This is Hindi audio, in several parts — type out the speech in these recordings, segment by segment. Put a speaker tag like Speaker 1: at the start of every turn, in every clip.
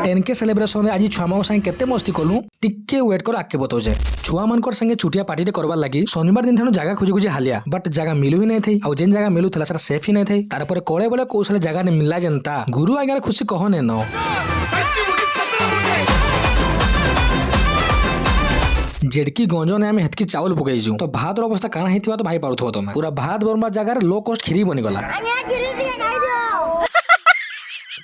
Speaker 1: 10K सेलिब्रेशन रे आज छुआ मान संगे केते मस्ती कलु टिके वेट कर आके बताओ जाए। छुआ मानकर संगे छुटिया पार्टी करवार लगी शनिवार दिन ठानु जगह खोजी खोजी हालिया बट जगह मिलू ही नहीं थी और जेन जगह मिलू थला सर सेफ ही नहीं थी तार पर कोले बोले कौशल जगह ने मिलला जनता गुरु आगे खुशी कहने न जेडकी गंजो ने आम हेतकी चाउल पकईजु तो भात अवस्था काना हेतिबा तो भाई पारुथबो तमे पूरा भात बर्मा जगह लो कॉस्ट खीरी बनी गला।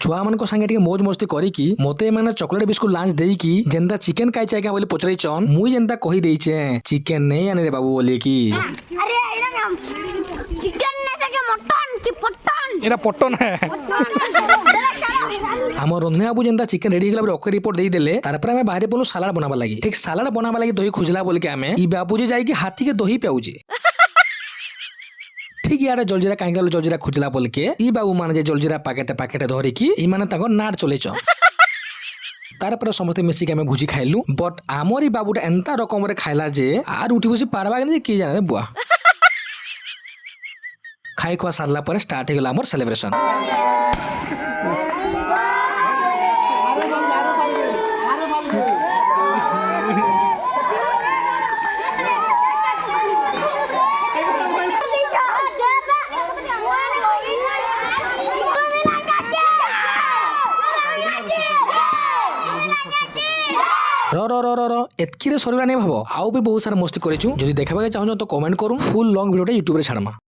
Speaker 1: छुआ मान संगे मौज मस्ती करिकी मते माने चॉकलेट बिस्कुट लांच देकी जेंदा चिकन खाई चाहिए बोली पचरई चन मुई जेंदा कही देइछे चिकन नहीं आने रे बाबू बोले की
Speaker 2: अरे चिकन नहीं सके मटन की पटन
Speaker 1: एरा पटन है हम रंधने बाबू जेंदा चिकन रेडी गला ओके रिपोर्ट दे देले तार पर हमें बाहर बोलू सलाड बनाबा लगी ठीक सलाड बनाबा लगी दही खुजला बोल के हमें ई बाबूजी जाई कि हाथी के दही पियाउजे ठीक यार जलजीरा कांगल जलजीरा खुजला बोल के ई बाबू माने जे जलजीरा पाकेट धरि की ई माने ताको नाड चले छ तार पर समस्त मिसी के हमें भुजी खाइलु बट आमरी बाबूटा एंता रकम रे खाइला जे आर उठी बसी पारबा के की जाने बुआ खाई खुआ सारला पर स्टार्ट हो गला हमर सेलिब्रेशन। रो एतकी रे सरीरा नहीं भाव आउ भी बहुत सारा मस्ती करेछु जदि देखबा के चाहौ तो कमेंट करू फुल लॉन्ग वीडियो यूट्यूब रे छाड़मा।